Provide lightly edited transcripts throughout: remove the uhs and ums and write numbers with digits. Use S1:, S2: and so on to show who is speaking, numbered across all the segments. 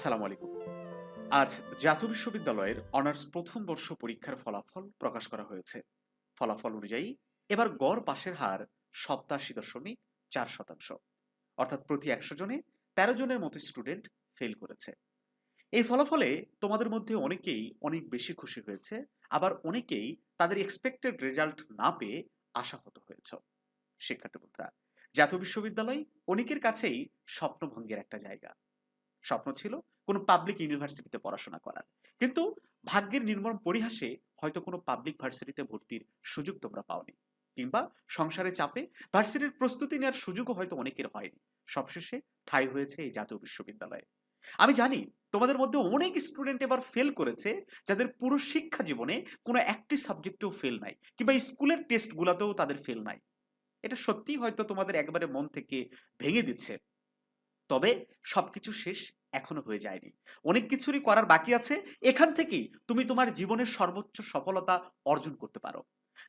S1: আসসালামু আলাইকুম। আজ জাতীয় বিশ্ববিদ্যালয়ের অনার্স প্রথম বর্ষ পরীক্ষার ফলাফল প্রকাশ করা হয়েছে। ফলাফল অনুযায়ী এবার গড় পাশের হার 87.4%। অর্থাৎ প্রতি 100 জনে 13 জনের মতো স্টুডেন্ট ফেল করেছে। এই ফলাফলে তোমাদের মধ্যে অনেকেই অনেক বেশি খুশি হয়েছে, আবার অনেকেই তাদের এক্সপেক্টেড রেজাল্ট না পেয়ে আশাহত হয়েছে। শিক্ষার্থী বন্ধুরা, জাতীয় বিশ্ববিদ্যালয় অনেকের কাছেই স্বপ্নভঙ্গের একটা জায়গা। স্বপ্ন ছিল কোনো পাবলিক ইউনিভার্সিটিতে পড়াশোনা করার, কিন্তু ভাগ্যের নির্মম পরিহাসে হয়তো কোনো পাবলিক ভার্সিটিতে ভর্তির সুযোগ তোমরা পাওনি, কিংবা সংসারের চাপে ভার্সিটির প্রস্তুতি নেওয়ার সুযোগও হয়তো অনেকের হয়নি। সবশেষে ঠাঁই হয়েছে এই জাতীয় বিশ্ববিদ্যালয়ে। আমি জানি তোমাদের মধ্যে অনেক স্টুডেন্ট এবার ফেল করেছে, যাদের পুরো শিক্ষা জীবনে কোনো একটি সাবজেক্টেও ফেল নাই, কিংবা স্কুলের টেস্টগুলোতেও তাদের ফেল নাই। এটা সত্যিই হয়তো তোমাদের একবারে মন থেকে ভেঙে দিচ্ছে। তবে সবকিছু শেষ এখনো হয়ে যায়নি, অনেক কিছুরই করার বাকি আছে। এখান থেকেই তুমি তোমার জীবনের সর্বোচ্চ সফলতা অর্জন করতে পারো।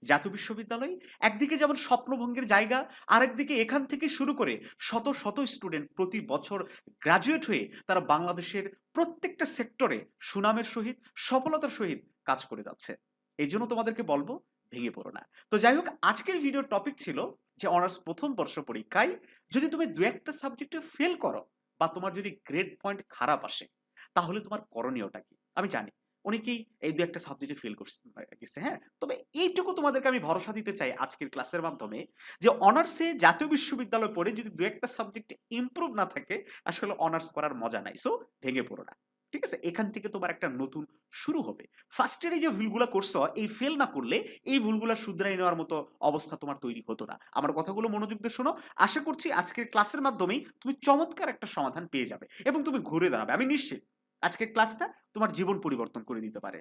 S1: জাতীয় বিশ্ববিদ্যালয় একদিকে যেমন স্বপ্নভঙ্গের জায়গা, আরেকদিকে এখান থেকে শুরু করে শত শত স্টুডেন্ট প্রতি বছর গ্রাজুয়েট হয়ে তারা বাংলাদেশের প্রত্যেকটা সেক্টরে সুনামের সহিত সফলতার সহিত কাজ করে যাচ্ছে। এই জন্য তোমাদেরকে বলবো, ভেঙে পড়ো না। তো যাই হোক, আজকের ভিডিওর টপিক ছিল যে অনার্স প্রথম বর্ষ পরীক্ষায় যদি তুমি দু একটা সাবজেক্টে ফেল করো, বা তোমার যদি গ্রেড পয়েন্ট খারাপ আসে, তাহলে তোমার করণীয়টা কি। আমি জানি অনেকেই এই দু একটা সাবজেক্টে ফেল গেছে, হ্যাঁ, তবে এইটুকু তোমাদেরকে আমি ভরসা দিতে চাই আজকের ক্লাসের মাধ্যমে, যে অনার্সে জাতীয় বিশ্ববিদ্যালয় পড়ে যদি দু একটা সাবজেক্টে ইমপ্রুভ না থাকে, আসলে অনার্স করার মজা নাই। সো ভেঙে পড়ো না, ঠিক আছে? এখান থেকে তোমার একটা নতুন শুরু হবে। ফার্স্ট ইয়ারে যে ভুলগুলো করছো, এই ফেল না করলে এই ভুলগুলো শুধরাই নেওয়ার মতো অবস্থা তোমার তৈরি হতো না। আমার কথাগুলো মনোযোগ দিয়ে শোনো। আশা করছি আজকের ক্লাসের মাধ্যমেই তুমি চমৎকার একটা সমাধান পেয়ে যাবে এবং তুমি ঘুরে দাঁড়াবে। আমি নিশ্চিত আজকের ক্লাসটা তোমার জীবন পরিবর্তন করে দিতে পারে।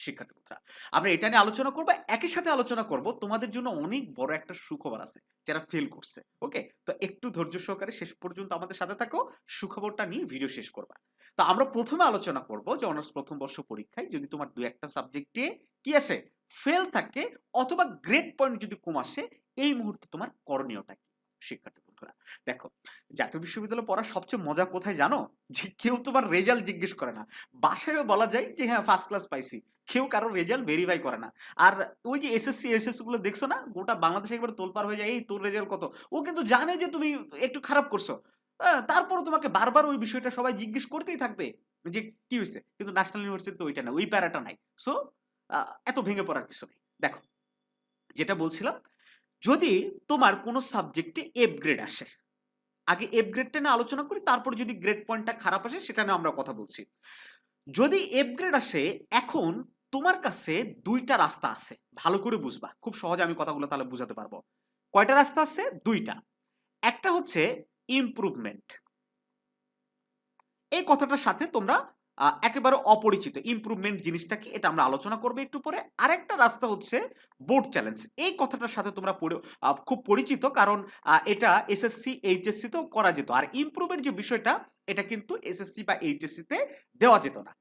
S1: শিক্ষার্থী বন্ধুরা, আমরা এটা নিয়ে আলোচনা করবো, একই সাথে আলোচনা করব তোমাদের জন্য অনেক বড় একটা সুখবর আছে যারা ফেল করছে। ওকে, তো একটু ধৈর্য সহকারে শেষ পর্যন্ত আমাদের সাথে থাকো, সুখবরটা নিয়ে ভিডিও শেষ করবা। তো আমরা প্রথমে আলোচনা করব যে অনার্স প্রথম বর্ষ পরীক্ষায় যদি তোমার দু একটা সাবজেক্টে কি আসে, ফেল থাকে, অথবা গ্রেড পয়েন্ট যদি কম আসে, এই মুহূর্তে তোমার করণীয়টা কি। শিক্ষার্থী বন্ধুরা দেখো, জাতীয় বিশ্ববিদ্যালয়ে পড়ার সবচেয়ে মজা কোথায় জানো? যে কেউ তোমার রেজাল্ট জিজ্ঞেস করে না। বাসায়ও বলা যায় যে হ্যাঁ ফার্স্ট ক্লাস পাইছি, কেউ কারোর রেজাল্ট ভেরিফাই করে না। আর ওই যে এসএসসি এসএসসি গুলো দেখছো না, গোটা বাংলাদেশে একবার তোলপাড় হয়ে যায়, এই তোর রেজাল্ট কত। ও কিন্তু জানে যে তুমি একটু খারাপ করছো, তারপরও তোমাকে বারবার ওই বিষয়টা সবাই জিজ্ঞেস করতেই থাকবে যে কি হয়েছে। কিন্তু ন্যাশনাল ইউনিভার্সিটি তো ওইটা না, ওই প্যারাটা নাই। সো এত ভেঙে পড়ার কিছু নেই। দেখো, যেটা বলছিলাম, যদি তোমার কোনো সাবজেক্টে এফ গ্রেড আসে, আগে এফ গ্রেডটা নিয়ে আলোচনা করি, তারপর যদি গ্রেড পয়েন্টটা খারাপ আসে সেটা নিয়ে আমরা কথা বলছি। যদি এফ গ্রেড আসে, এখন তোমার কাছে দুইটা রাস্তা আছে, ভালো করে বুঝবা, খুব সহজে আমি কথাগুলো তাহলে বুঝাতে পারবো। কয়টা রাস্তা আছে? দুইটা। একটা হচ্ছে ইমপ্রুভমেন্ট, এই কথাটার সাথে তোমরা একেবারে অপরিচিত। ইমপ্রুভমেন্ট জিনিসটা কি এটা আমরা আলোচনা করবো একটু পরে। আরেকটা রাস্তা হচ্ছে বোর্ড চ্যালেঞ্জ, এই কথাটার সাথে তোমরা খুব পরিচিত, কারণ এটা এসএসসি এইচএসসি তেও করা যেত। আর ইমপ্রুভের যে বিষয়টা, এটা কিন্তু এসএসসি বা এইচএসসি তে দেওয়া যেত না।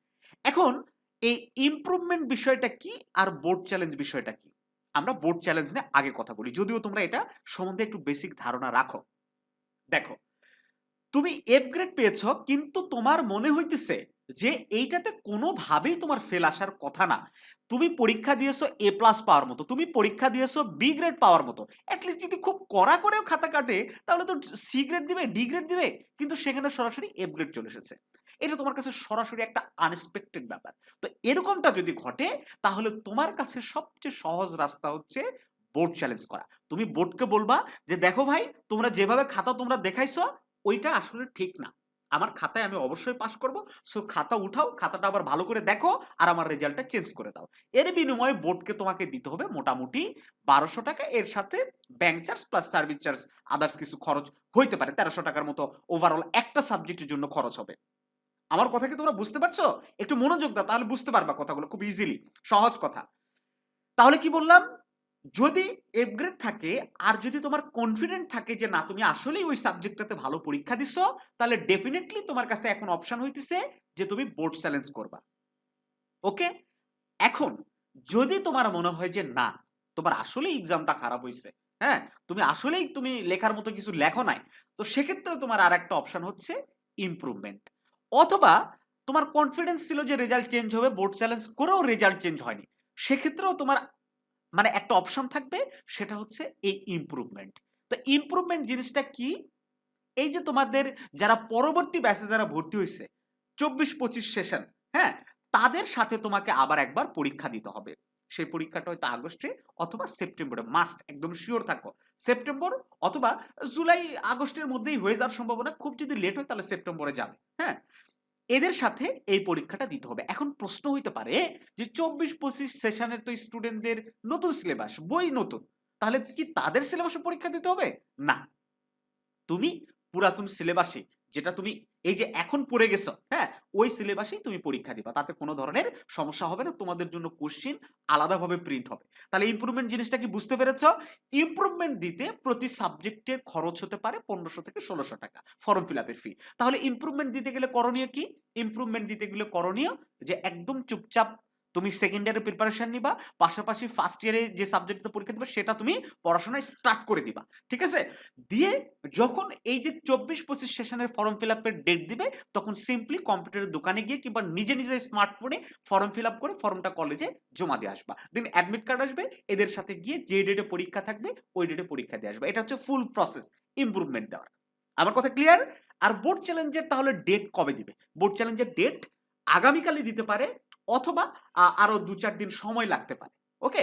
S1: এখন এই ইমপ্রুভমেন্ট বিষয়টা কি আর বোর্ড চ্যালেঞ্জ বিষয়টা কি, আমরা বোর্ড চ্যালেঞ্জ নিয়ে আগে কথা বলি, যদিও তোমরা এটা সম্বন্ধে একটু বেসিক ধারণা রাখো। দেখো, তুমি এফ গ্রেড পেয়েছ, কিন্তু তোমার মনে হইতেছে যে এইটাতে কোনোভাবেই তোমার ফেল আসার কথা না। তুমি পরীক্ষা দিয়েছো এ প্লাস পাওয়ার মতো, তুমি পরীক্ষা দিয়েছো বি গ্রেড পাওয়ার মতো। অ্যাটলিস্ট যদি খুব কড়া করেও খাতা কাটে, তাহলে তো সি গ্রেড দিবে, ডি গ্রেড দিবে, কিন্তু সেখানে সরাসরি এফ গ্রেড চলে এসেছে। এটা তোমার কাছে সরাসরি একটা আনএক্সপেক্টেড ব্যাপার। তো এরকমটা যদি ঘটে, তাহলে তোমার কাছে সবচেয়ে সহজ রাস্তা হচ্ছে বোর্ড চ্যালেঞ্জ করা। তুমি বোর্ডকে বলবা যে দেখো ভাই, তোমরা যেভাবে খাতা তোমরা দেখাইছো ওইটা আসলে ঠিক না, আমার খাতায় আমি অবশ্যই পাস করব। সো খাতা উঠাও, খাতাটা আবার ভালো করে দেখো, আর আমার রেজাল্টটা চেঞ্জ করে দাও। এর বিনিময়ে বোর্ডকে তোমাকে দিতে হবে মোটামুটি 1200 টাকা, এর সাথে bank charge plus service charge, others কিছু খরচ হইতে পারে। 1300 টাকার মতো ওভারঅল একটা সাবজেক্টের জন্য খরচ হবে। আমার কথা কি তোমরা বুঝতে পারছো? একটু মনোযোগ দাও, তাহলে বুঝতে পারবা কথাগুলো খুব ইজিলি, সহজ কথা। তাহলে কি বললাম, যদি এফ গ্রেড থাকে, আর যদি তোমার কনফিডেন্ট থাকে যে না তুমি আসলেই ওই সাবজেক্টটাতে ভালো পরীক্ষা দিছো, তাহলে ডেফিনেটলি তোমার কাছে এখন অপশন হইতেছে যে তুমি বোর্ড চ্যালেঞ্জ করবা। ওকে, এখন যদি তোমার মনে হয় যে না, তোমার আসলেই এক্সামটা খারাপ হয়েছে, হ্যাঁ, তুমি লেখার মতো কিছু লেখো নাই, তো সেক্ষেত্রে তোমার আর একটা অপশন হচ্ছে ইমপ্রুভমেন্ট। অথবা তোমার কনফিডেন্স ছিল যে রেজাল্ট চেঞ্জ হবে, বোর্ড চ্যালেঞ্জ করেও রেজাল্ট চেঞ্জ হয়নি, সেক্ষেত্রেও তোমার মানে একটা অপশন থাকবে, সেটা হচ্ছে এই ইমপ্রুভমেন্ট। তো ইমপ্রুভমেন্ট জিনিসটা কি? এই যে তোমাদের যারা পরবর্তী ব্যাচে যারা ভর্তি হয়েছে 24-25 সেশন, হ্যাঁ, তাদের সাথে তোমাকে আবার একবার পরীক্ষা দিতে হবে। সেই পরীক্ষাটা হয়তো আগস্টে অথবা সেপ্টেম্বরে, মাস্ট একদম শিওর থাকো। সেপ্টেম্বর অথবা জুলাই আগস্টের মধ্যেই হয়ে যাওয়ার সম্ভাবনা, খুব যদি লেট হয় তাহলে সেপ্টেম্বরে যাবে। হ্যাঁ, এদের সাথে এই পরীক্ষাটা দিতে হবে। এখন প্রশ্ন হইতে পারে যে 24-25 সেশনের তো স্টুডেন্টদের নতুন সিলেবাস, বই নতুন, তাহলে কি তাদের সিলেবাসে পরীক্ষা দিতে হবে? না, তুমি পুরাতন সিলেবাসে, যেটা তুমি এই যে এখন পড়ে গেছো, হ্যাঁ, ওই সিলেবাসেই তুমি পরীক্ষা দিবা, তাতে কোনো ধরনের সমস্যা হবে না, তোমাদের জন্য কোশ্চিন আলাদাভাবে প্রিন্ট হবে। তাহলে ইমপ্রুভমেন্ট জিনিসটা কি বুঝতে পেরেছ? ইমপ্রুভমেন্ট দিতে প্রতি সাবজেক্টে খরচ হতে পারে 1500 থেকে 1600 টাকা ফর্ম ফিল আপের ফি। তাহলে ইমপ্রুভমেন্ট দিতে গেলে করণীয় কি? ইমপ্রুভমেন্ট দিতে গেলে করণীয় যে একদম চুপচাপ তুমি সেকেন্ড ইয়ারে প্রিপারেশন নিবা, পাশাপাশি ফার্স্ট ইয়ারে যে সাবজেক্টে পরীক্ষা দিবে সেটা তুমি পড়াশোনা স্টার্ট করে দিবা, ঠিক আছে? দিয়ে যখন এই যে 24-25 সেশনের ফর্ম ফিল আপের ডেট দিবে, তখন সিম্পলি কম্পিউটারের দোকানে গিয়ে কিংবা নিজে নিজে স্মার্টফোনে ফর্ম ফিল আপ করে ফর্মটা কলেজে জমা দিয়ে আসবা। দেন অ্যাডমিট কার্ড আসবে, এদের সাথে গিয়ে যে ডেটে পরীক্ষা থাকবে ওই ডেটে পরীক্ষা দিয়ে আসবে। এটা হচ্ছে ফুল প্রসেস ইমপ্রুভমেন্ট দেওয়ার। আমার কথা ক্লিয়ার? আর বোর্ড চ্যালেঞ্জের তাহলে ডেট কবে দিবে? বোর্ড চ্যালেঞ্জের ডেট আগামীকালই দিতে পারে, অথবা আরো 2-4 দিন সময় লাগতে পারে। ওকে,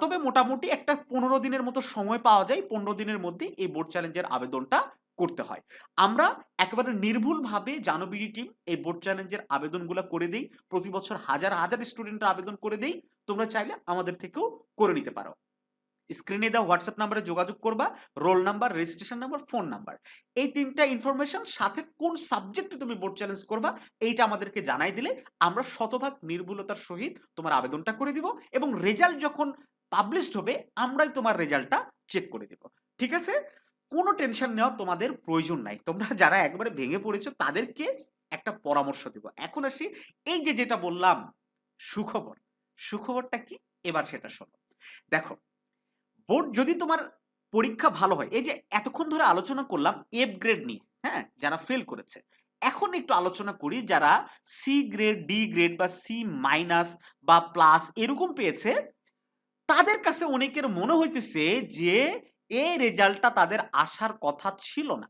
S1: তবে মোটামুটি একটা 15 দিনের মতো সময় পাওয়া যায়, 15 দিনের মধ্যে এই বোর্ড চ্যালেঞ্জের আবেদনটা করতে হয়। আমরা একেবারে নির্ভুলভাবে জানবিডি টিম এই বোর্ড চ্যালেঞ্জের আবেদনগুলো করে দেই, প্রতি বছর হাজার হাজার স্টুডেন্টরা আবেদন করে দেই, তোমরা চাইলে আমাদের থেকেও করে নিতে পারো। স্ক্রিনে দেওয়া হোয়াটসঅ্যাপ নাম্বারে যোগাযোগ করবা, roll number, registration number, phone number, এই 3টা ইনফরমেশন, সাথে কোন সাবজেক্টে তুমি বোর্ড চ্যালেঞ্জ করবা এইটা আমাদেরকে জানাই দিলে আমরা শতভাগ নির্ভুলতার সহিত তোমার আবেদনটা করে দিব, এবং রেজাল্ট যখন পাবলিশড হবে আমরাই তোমার রেজাল্টটা চেক করে দিব। ঠিক আছে? কোনো টেনশন নেওয়া তোমাদের প্রয়োজন নাই। তোমরা যারা একবারে ভেঙে পড়েছো তাদেরকে একটা পরামর্শ দিব। এখন আসি এই যে যেটা বললাম সুখবর, সুখবরটা কি এবার সেটা শোনো। দেখো, বোর্ড যদি তোমার পরীক্ষা ভালো হয়, এই যে এতক্ষণ ধরে আলোচনা করলাম এফ গ্রেড নিয়ে, হ্যাঁ, যারা ফেল করেছে, এখন একটু আলোচনা করি যারা সি গ্রেড, ডি গ্রেড বা সি মাইনাস বা প্লাস এরকম পেয়েছে। তাদের কাছে অনেকের মনে হইতেছে যে এই রেজাল্টটা তাদের আসার কথা ছিল না,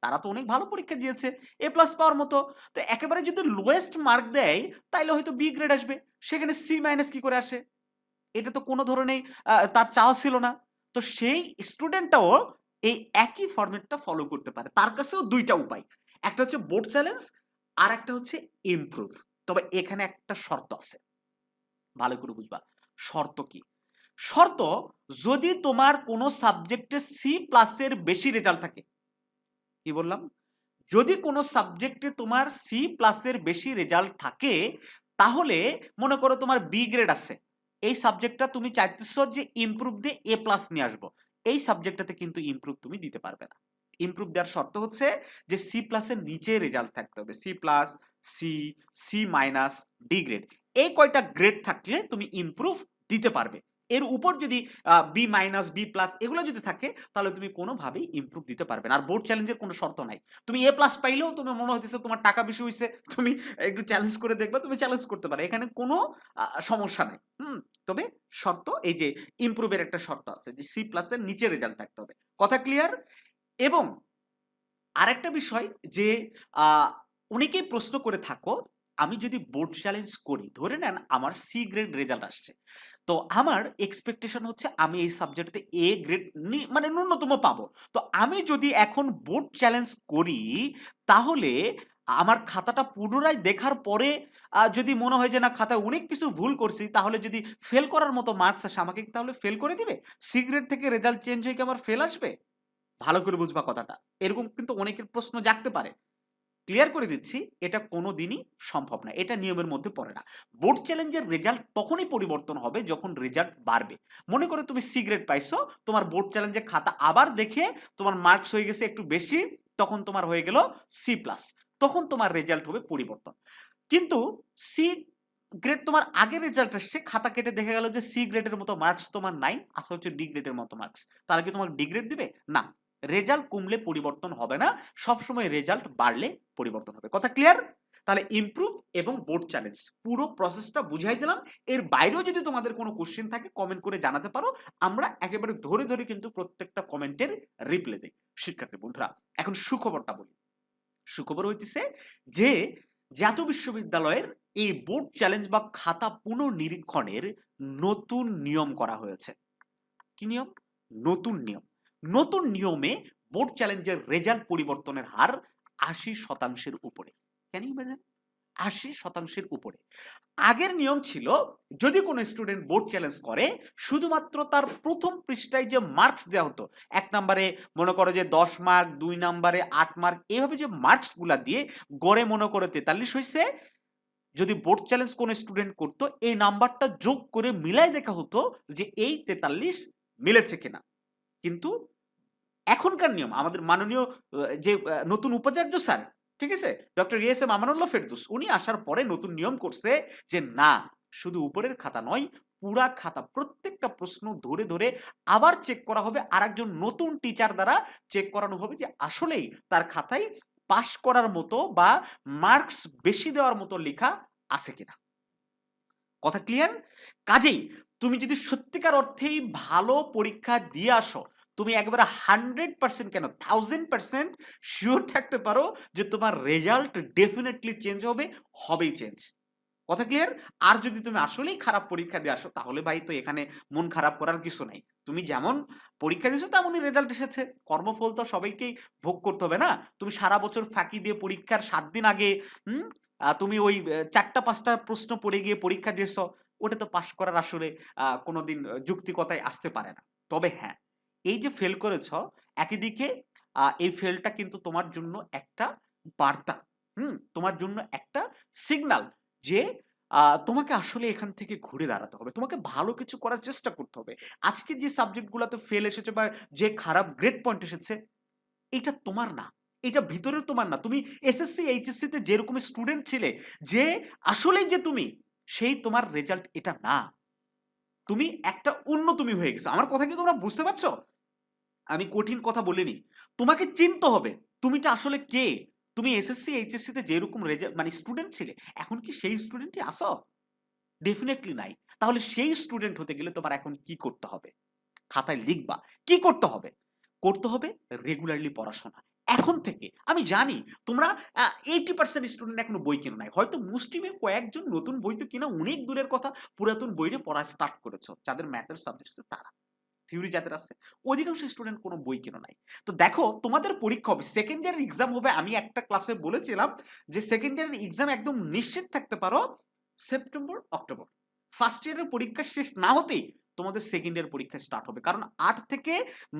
S1: তারা তো অনেক ভালো পরীক্ষা দিয়েছে, এ প্লাস পাওয়ার মতো, তো একেবারে যদি লোয়েস্ট মার্ক দেয় তাইলে হয়তো বি গ্রেড আসবে, সেখানে সি মাইনাস কি করে আসে? এটা তো কোনো ধরনেই তার চাওয়া ছিল না। তো সেই স্টুডেন্টটাও এই একই ফরম্যাটটা ফলো করতে পারে। তার কাছেও 2টা উপায়। একটা হচ্ছে বোর্ড চ্যালেঞ্জ, আর একটা হচ্ছে ইমপ্রুভ। তবে এখানে একটা শর্ত আছে। ভালো করে বুঝবা। শর্ত কি? শর্ত, যদি তোমার কোনো সাবজেক্টে সি প্লাসের বেশি রেজাল্ট থাকে। কি বললাম? যদি কোনো সাবজেক্টে তোমার সি প্লাসের বেশি রেজাল্ট থাকে, তাহলে মনে করো তোমার বি গ্রেড আছে, এই সাবজেক্টটা তুমি চাইতেছো যে ইমপ্রুভ দিয়ে এ প্লাস নিয়ে আসবো, এই সাবজেক্টটাতে কিন্তু ইমপ্রুভ তুমি দিতে পারবে না। ইমপ্রুভ দেওয়ার শর্ত হচ্ছে যে সি প্লাসের নিচে রেজাল্ট থাকতে হবে, C plus, C, C minus, D grade, এই কয়টা গ্রেড থাকলে তুমি ইমপ্রুভ দিতে পারবে। এর উপর যদি বি মাইনাস, বি প্লাস এগুলো যদি থাকে, তাহলে তুমি কোনোভাবেই ইমপ্রুভ দিতে পারবে না। আর বোর্ড চ্যালেঞ্জের কোনো শর্ত নাই। তুমি এ প্লাস পাইলেও তোমার মনে হইতেছে তোমার টাকা বেশি হইছে, তুমি একটু চ্যালেঞ্জ করে দেখবা, তুমি চ্যালেঞ্জ করতে পারো, এখানে কোনো সমস্যা নাই। তবে শর্ত এই যে ইমপ্রুভের একটা শর্ত আছে যে সি প্লাসের নিচে রেজাল্ট থাকতে হবে। কথা ক্লিয়ার? এবং আরেকটা বিষয় যে আহ, অনেকেই প্রশ্ন করে থাকো, আমি যদি বোর্ড চ্যালেঞ্জ করি, ধরে নেন আমার সি গ্রেড রেজাল্ট আসছে, তো আমার এক্সপেকটেশন হচ্ছে আমি এই সাবজেক্টে এ গ্রেড মানে ন্যূনতম পাবো। তো আমি যদি এখন বোর্ড চ্যালেঞ্জ করি, তাহলে আমার খাতাটা পুনরায় দেখার পরে যদি মনে হয় যে না খাতায় অনেক কিছু ভুল করছি, তাহলে যদি ফেল করার মতো মার্কস আসে, আমাকে কি তাহলে ফেল করে দিবে? সি গ্রেড থেকে রেজাল্ট চেঞ্জ হয়ে কি আমার ফেল আসবে? ভালো করে বুঝবা কথাটা। এরকম কিন্তু অনেকের প্রশ্ন জাগতে পারে। ক্লিয়ার করে দিচ্ছি, এটা কোনো দিনই সম্ভব না, এটা নিয়মের মধ্যে পড়ে না। বোর্ড চ্যালেঞ্জের রেজাল্ট তখনই পরিবর্তন হবে যখন রেজাল্ট বাড়বে। মনে করো তুমি সি গ্রেড পাইছো, তোমার বোর্ড চ্যালেঞ্জে খাতা আবার দেখে তোমার মার্কস হয়ে গেছে একটু বেশি, তখন তোমার হয়ে গেল সি প্লাস, তখন তোমার রেজাল্ট হবে পরিবর্তন। কিন্তু সি গ্রেড তোমার আগের রেজাল্ট আসছে, খাতা কেটে দেখা গেল যে সি গ্রেডের মতো মার্কস তোমার নাই, আসলে হচ্ছে ডি গ্রেডের মতো মার্কস, তাহলে কি তোমাকে ডি গ্রেড দিবে? না, রেজাল্ট কমলে পরিবর্তন হবে না, সবসময় রেজাল্ট বাড়লে পরিবর্তন হবে। কথা ক্লিয়ার? তাহলে ইমপ্রুভ এবং বোর্ড চ্যালেঞ্জ পুরো প্রসেসটা বুঝাই দিলাম। এর বাইরেও যদি তোমাদের কোনো কোশ্চেন থাকে কমেন্ট করে জানাতে পারো, আমরা একেবারে ধরে ধরে কিন্তু প্রত্যেকটা কমেন্টের রিপ্লাই দিই। শিক্ষার্থী বন্ধুরা, এখন সুখবরটা বলি। সুখবর হইতেছে যে জাতীয় বিশ্ববিদ্যালয়ের এই বোর্ড চ্যালেঞ্জ বা খাতা পুনর্নিরীক্ষণের নতুন নিয়ম করা হয়েছে। কি নিয়ম? নতুন নিয়ম। নতুন নিয়মে বোর্ড চ্যালেঞ্জের রেজাল্ট পরিবর্তনের হার ৮০% উপরে। Can you imagine? ৮০% উপরে। আগের নিয়ম ছিল যদি কোনো স্টুডেন্ট বোর্ড চ্যালেঞ্জ করে শুধুমাত্র তার প্রথম পৃষ্ঠায় যে মার্কস দেওয়া হতো, ১ নম্বরে মনে করো যে ১০ মার্ক, ২ নম্বরে ৮ মার্ক, এভাবে যে মার্কসগুলা দিয়ে গড়ে মনে করো ৪৩ হইছে, যদি বোর্ড চ্যালেঞ্জ কোনো স্টুডেন্ট করতো এই নাম্বারটা যোগ করে মিলাই দেখা হতো যে এই ৪৩ মিলেছে কিনা। কিন্তু এখনকার নিয়ম আমাদের মাননীয় যে নতুন উপাচার্য স্যার, ঠিক আছে, doctor S M Amanullah Ferdous, উনি আসার পরে নতুন নিয়ম করছে যে না, শুধু উপরের খাতা নয়, পুরা খাতা প্রত্যেকটা প্রশ্ন ধরে ধরে আবার চেক করা হবে, আর একজন নতুন টিচার দ্বারা চেক করানো হবে যে আসলেই তার খাতায় পাস করার মতো বা মার্কস বেশি দেওয়ার মতো লেখা আছে কিনা। কথা ক্লিয়ার? কাজেই তুমি যদি সত্যিকার অর্থেই ভালো পরীক্ষা দিয়ে আসো, তুমি একবারে 100% কেন 1000% শিওর থাকতে পারো যে তোমার রেজাল্ট ডেফিনেটলি চেঞ্জ হবে, হবেই চেঞ্জ। কথা ক্লিয়ার? আর যদি তুমি আসলেই খারাপ পরীক্ষা দিয়ে আসো তাহলে ভাই তো এখানে মন খারাপ করার কিছু নাই। তুমি যেমন পরীক্ষা দিয়েছো তেমনই রেজাল্ট এসেছে। কর্মফল তো সবাইকেই ভোগ করতে হবে না? তুমি সারা বছর ফাঁকি দিয়ে পরীক্ষার ৭ দিন আগে তুমি ওই ৪টা ৫টা প্রশ্ন পড়ে গিয়ে পরীক্ষা দিয়েছো, ওটা তো পাস করার আসলে কোনোদিন যৌক্তিকতায় আসতে পারে না। তবে হ্যাঁ, এই যে ফেল করেছ, একই দিকে এই ফেলটা কিন্তু তোমার জন্য একটা বার্তা। তোমার জন্য একটা সিগনাল যে তোমাকে আসলে এখান থেকে ঘুরে দাঁড়াতে হবে। তোমাকে ভালো কিছু করার চেষ্টা করতে হবে। আজকে যে সাবজেক্টগুলাতে ফেল এসেছে বা যে খারাপ গ্রেড পয়েন্ট এসেছে, এটা তোমার না। এটা ভিতরের তোমার না। তুমি এসএসসি, এইচএসসি তে যেরকম স্টুডেন্ট ছিলে, যে আসলেই যে তুমি, সেই তোমার রেজাল্ট এটা না। তুমি একটা অন্য তুমি হয়ে গেছো। আমার কথা কি তোমরা বুঝতে পারছো? আমি কঠিন কথা বলিনি। তোমাকে চিনতে হবে তুমিটা আসলে কে? তুমি এসএসসি, এইচএসসি তে যেরকম মানে স্টুডেন্ট ছিলে, এখন কি সেই স্টুডেন্টই আছো? ডেফিনিটলি নাই। তাহলে সেই স্টুডেন্ট হতে গেলে তোমার এখন কি করতে হবে? খাতায় লিখবা। কি করতে হবে? করতে হবে রেগুলারলি পড়াশোনা। এখন থেকে আমি জানি তোমরা 80% স্টুডেন্ট এখনো বই কেনো নাই। হয়তো মুষ্টিমেয় কয়েকজন নতুন বই তো কিনা অনেক দূরের কথা, পুরাতন বইরে পড়া স্টার্ট করেছো। যাদের ম্যাথের সাবজেক্ট আছে তারা। থিওরি যাদের আছে, অধিকাংশ স্টুডেন্ট কোনো বই কেনো নাই। তো দেখো তোমাদের পরীক্ষা হবে, সেকেন্ড ইয়ারের এক্সাম হবে। আমি একটা ক্লাসে বলেছিলাম যে সেকেন্ড ইয়ারের এক্সাম একদম নিশ্চিত থাকতে পারো সেপ্টেম্বর, অক্টোবর। ফার্স্ট ইয়ারের পরীক্ষা শেষ না হতেই তোমাদের সেকেন্ড ইয়ার পরীক্ষা স্টার্ট হবে। কারণ ৮ থেকে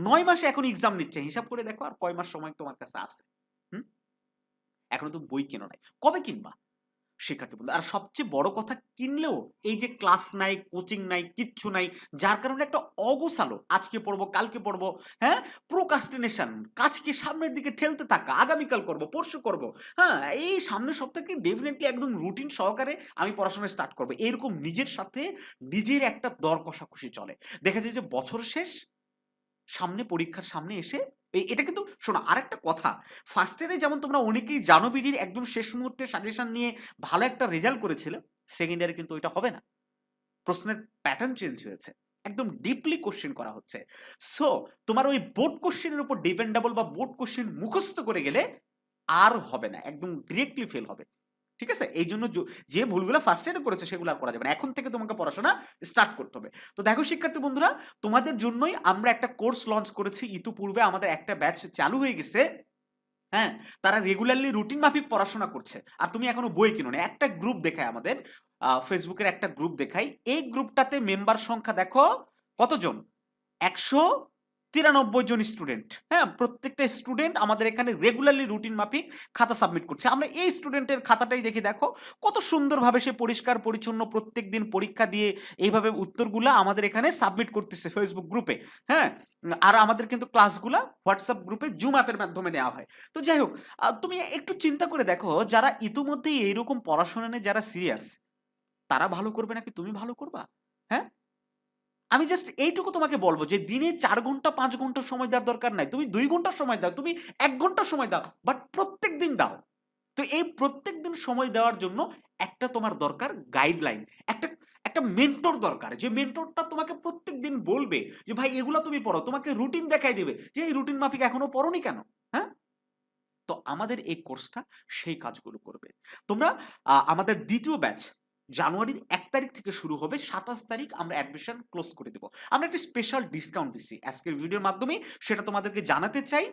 S1: ৯ মাসে এখন এক্সাম নিচ্ছে। হিসাব করে দেখো আর কয় মাস সময় তোমার কাছে আছে। হুম? এখনো তো বই কেনো নাই। কবে কিনবা? শিক্ষার্থী বন্ধু, আর সবচেয়ে বড় কথা, কিনলেও এই যে ক্লাস নাই, কোচিং নাই, কিচ্ছু নাই, যার কারণে একটা অগোছালো, আজকে পড়বো কালকে পড়বো, হ্যাঁ, প্রোকাস্টিনেশন, কাজকে সামনের দিকে ঠেলতে থাকা, আগামীকাল করব, পরশু করব, হ্যাঁ, এই সামনের সপ্তাহে ডেফিনেটলি একদম রুটিন সহকারে আমি পড়াশোনা স্টার্ট করবো, এরকম নিজের সাথে নিজের একটা দর কষাকষি চলে। দেখা যায় যে বছর শেষ, সামনে পরীক্ষার সামনে এসে এটা কিন্তু শোনো, আরেকটা কথা, ফার্স্ট ইয়ারে যেমন তোমরা অনেকেই জানো বিডির একদম শেষ মুহূর্তে সাজেশন নিয়ে ভালো একটা রেজাল্ট করেছিলে, সেকেন্ড ইয়ারে কিন্তু ওইটা হবে না। প্রশ্নের প্যাটার্ন চেঞ্জ হয়েছে, একদম ডিপলি কোশ্চেন করা হচ্ছে। সো তোমার ওই বোর্ড কোশ্চেনের উপর ডিপেন্ডেবল বা বোর্ড কোশ্চেন মুখস্থ করে গেলে আর হবে না, একদম ডিরেক্টলি ফেল হবে। ঠিক আছে? এই জন্য যে ভুলগুলো ফার্স্ট ইয়ারে করেছে সেগুলো আর করা যাবে না। এখন থেকে তোমাকে পড়াশোনা স্টার্ট করতে হবে। তো দেখো শিক্ষার্থী বন্ধুরা, তোমাদের জন্যই আমরা একটা কোর্স লঞ্চ করেছি। ইতিপূর্বে আমাদের একটা ব্যাচ চালু হয়ে গেছে। হ্যাঁ, তারা রেগুলারলি রুটিন মাফিক পড়াশোনা করছে। আর তুমি এখনো বই কিনো না। একটা গ্রুপ দেখায় আমাদের, ফেসবুকের একটা গ্রুপ দেখাই। এই গ্রুপটাতে মেম্বার সংখ্যা দেখো কতজন? ১৯৩ জন স্টুডেন্ট। হ্যাঁ, প্রত্যেকটা স্টুডেন্ট আমাদের এখানে রেগুলারলি রুটিন মাফিক খাতা সাবমিট করছে। আমরা এই স্টুডেন্টের খাতাটাই দেখি, দেখো কত সুন্দরভাবে সে পরিষ্কার পরিচ্ছন্ন প্রত্যেকদিন পরীক্ষা দিয়ে এইভাবে উত্তরগুলা আমাদের এখানে সাবমিট করতেছে ফেসবুক গ্রুপে। হ্যাঁ, আর আমাদের কিন্তু ক্লাসগুলা হোয়াটসঅ্যাপ গ্রুপে জুম অ্যাপের মাধ্যমে নেওয়া হয়। তো যাই হোক, তুমি একটু চিন্তা করে দেখো, যারা ইতিমধ্যেই এইরকম পড়াশোনা নিয়ে যারা সিরিয়াস, তারা ভালো করবে নাকি তুমি ভালো করবা? হ্যাঁ, আমি জাস্ট এইটুকু তোমাকে বলবো যে দিনে 4 ঘন্টা 5 ঘন্টা সময় দেওয়ার দরকার নাই, তুমি 2 ঘন্টা সময় দাও, তুমি 1 ঘন্টা সময় দাও, বাট প্রত্যেক দিন দাও। তো এই প্রত্যেক দিন সময় দেওয়ার জন্য একটা তোমার দরকার গাইডলাইন, একটা একটা মেন্টর দরকার, যে মেন্টরটা তোমাকে প্রত্যেক দিন বলবে যে ভাই এগুলা তুমি পড়ো, তোমাকে রুটিন দেখাই দেবে যে এই রুটিন মাফিক এখনো পড়োনি কেন। হ্যাঁ, তো আমাদের এই কোর্সটা সেই কাজগুলো করবে। তোমরা আমাদের দ্বিতীয় ব্যাচ জানুয়ারির 1 তারিখ থেকে শুরু হবে, 27 তারিখ আমরা অ্যাডমিশন ক্লোজ করে দেব। আমরা একটা স্পেশাল ডিসকাউন্ট দিচ্ছি আজকের ভিডিওর মাধ্যমে, সেটা তোমাদেরকে জানাতে চাই।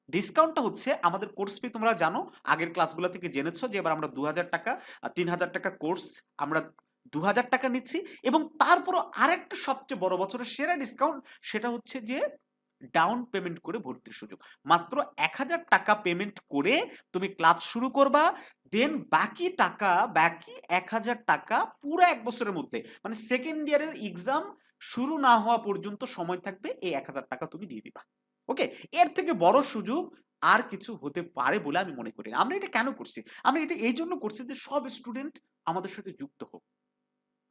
S1: ডিসকাউন্টটা হচ্ছে আমাদের কোর্স ফি তোমরা জানো, আগের ক্লাসগুলো থেকে জেনেছো যে এবার আমরা 2000 টাকা 3000 টাকা কোর্স আমরা 2000 টাকা নিচ্ছি, এবং তারপরও আরেকটা সবচেয়ে বড় বছরের সেরা ডিসকাউন্ট, সেটা হচ্ছে যে ডাউন পেমেন্ট করে ভর্তির সুযোগ। মাত্র 1000 টাকা পেমেন্ট করে তুমি ক্লাস শুরু করবা, দেন বাকি টাকা, বাকি 1000 টাকা পুরো 1 বছরের মধ্যে, মানে সেকেন্ড ইয়ারের এক্সাম শুরু না হওয়া পর্যন্ত সময় থাকবে, এই 1000 টাকা তুমি দিয়ে দিবা। ওকে, এর থেকে বড় সুযোগ আর কিছু হতে পারে বলে আমি মনে করি না। আমরা এটা কেন করছি? আমরা এটা এই জন্য করছি যে সব স্টুডেন্ট আমাদের সাথে যুক্ত হোক,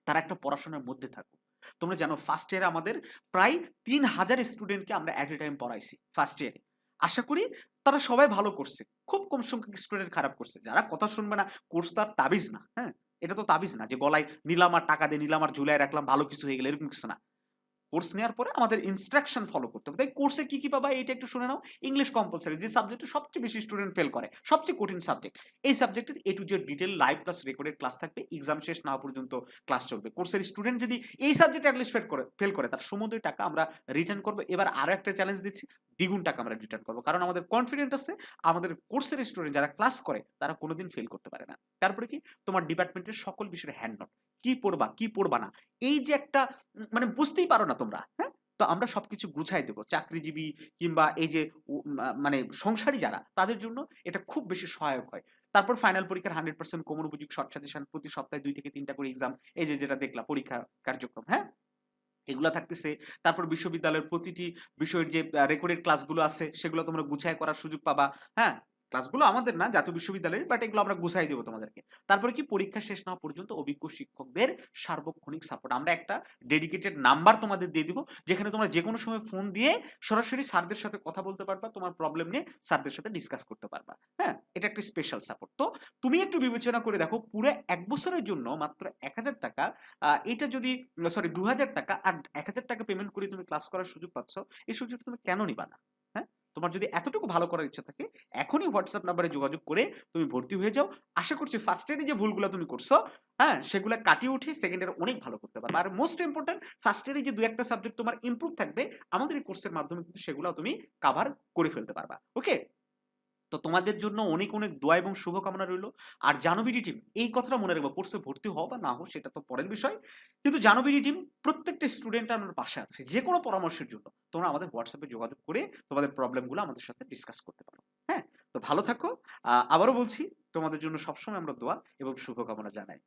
S1: তারা একটা পড়াশোনার মধ্যে থাকুক। তোমরা জানো ফার্স্ট ইয়ারে আমাদের প্রায় 3000 স্টুডেন্টকে আমরা অ্যাট এ টাইম পড়াইছি ফার্স্ট ইয়ারে। আশা করি তারা সবাই ভালো করছে, খুব কম সংখ্যক স্টুডেন্ট খারাপ করছে। যারা কথা শুনবে না, কোর্স তো আর তাবিজ না, হ্যাঁ, এটা তো তাবিজ না যে গলায় নিলাম আর টাকা দিয়ে নিলাম আর ঝুলায় রাখলাম ভালো কিছু হয়ে গেলে, এরকম কিছু না। কোর্স নেওয়ার পরে আমাদের ইনস্ট্রাকশন ফলো করতে হবে। তাই কোর্সে কি কি পাবা এটা একটু শুনে নাও। ইংলিশ কম্পালসারি, যে সাবজেক্টে সবচেয়ে বেশি স্টুডেন্ট ফেল করে, সবচেয়ে কঠিন সাবজেক্ট, এই সাবজেক্টের A to Z detail live plus recorded class থাকবে, এক্সাম শেষ না হওয়া পর্যন্ত ক্লাস চলবে। কোর্সের স্টুডেন্ট যদি এই সাবজেক্টে অ্যাটলিস্ট ফেল করে তার সমুদয় টাকা আমরা রিটার্ন করবো। এবার আরো একটা চ্যালেঞ্জ দিচ্ছি, দ্বিগুণ টাকা আমরা রিটার্ন করবো, কারণ আমাদের কনফিডেন্ট আছে আমাদের কোর্সের স্টুডেন্ট যারা ক্লাস করে তারা কোনোদিন ফেল করতে পারে না। তারপরে কি, তোমার ডিপার্টমেন্টের সকল বিষয়ের হ্যান্ড নোট, কি পড়বা কি পড়বা না, এই যে একটা মানে বুঝতেই পারো না তোমরা, হ্যাঁ, তো আমরা সবকিছু গুছাই দেবো। চাকরিজীবী কিংবা এই যে মানে সংসারী যারা, তাদের জন্য এটা খুব বেশি সহায়ক হয়। তারপর ফাইনাল পরীক্ষার 100% কমন উপযোগী শর্ট সাজেশন, প্রতি সপ্তাহে 2 থেকে 3টা করে এক্সাম, এই যে যেটা দেখলা পরীক্ষা কার্যক্রম, হ্যাঁ, এগুলা থাকতেছে। তারপর বিশ্ববিদ্যালয়ের প্রতিটি বিষয়ের যে রেকর্ডেড ক্লাসগুলো আছে সেগুলো তোমরা গুছায় করার সুযোগ পাবা। হ্যাঁ, ক্লাসগুলো আমাদের না, জাতীয় বিশ্ববিদ্যালয়ের, বাট এগুলো আমরা গুছাই দেবো তোমাদেরকে। তারপরে কি, পরীক্ষা শেষ না হওয়া পর্যন্ত অভিজ্ঞ শিক্ষকদের সার্বক্ষণিক সাপোর্ট, আমরা একটা ডেডিকেটেড নাম্বার তোমাদের দিয়ে দিব, যেখানে তোমরা যে কোনো সময় ফোন দিয়ে সরাসরি স্যারদের সাথে কথা বলতে পারবা, তোমার প্রবলেম নিয়ে স্যারদের সাথে ডিসকাস করতে পারবা। হ্যাঁ, এটা একটা স্পেশাল সাপোর্ট। তো তুমি একটু বিবেচনা করে দেখো, পুরো 1 বছরের জন্য মাত্র 1000 টাকা, এটা যদি, সরি, 2000 টাকা আর 1000 টাকা পেমেন্ট করে তুমি ক্লাস করার সুযোগ পাচ্ছ, এই সুযোগটা তুমি কেন নিবা না? হ্যাঁ, তোমার যদি এতটুকু ভালো করার ইচ্ছা থাকে, এখনই হোয়াটসঅ্যাপ নাম্বারে যোগাযোগ করে তুমি ভর্তি হয়ে যাও। আশা করছি ফার্স্ট ইয়ারে যে ভুলগুলো তুমি করছো, হ্যাঁ, সেগুলো কাটিয়ে উঠে সেকেন্ড ইয়ারে অনেক ভালো করতে পারবে। আর মোস্ট ইম্পর্টেন্ট, ফার্স্ট ইয়ারে যে 2-1টা সাবজেক্ট তোমার ইমপ্রুভ থাকবে, আমাদের এই কোর্সের মাধ্যমে কিন্তু সেগুলো তুমি কভার করে ফেলতে পারবা। ওকে, তো তোমাদের জন্য অনেক অনেক দোয়া এবং শুভকামনা রইল। আর জানবিডি টিম, এই কথাটা মনে রাখবো, কোর্সে ভর্তি হও বা না হও সেটা তো পরের বিষয়, কিন্তু জানবিডি টিম প্রত্যেকটা স্টুডেন্ট আমার পাশে আছে, যে কোনো পরামর্শের জন্য তোমরা আমাদের হোয়াটসঅ্যাপে যোগাযোগ করে তোমাদের প্রবলেমগুলো আমাদের সাথে ডিসকাস করতে পারো। হ্যাঁ, তো ভালো থাকো। আবারও বলছি, তোমাদের জন্য সবসময় আমরা দোয়া এবং শুভকামনা জানাই।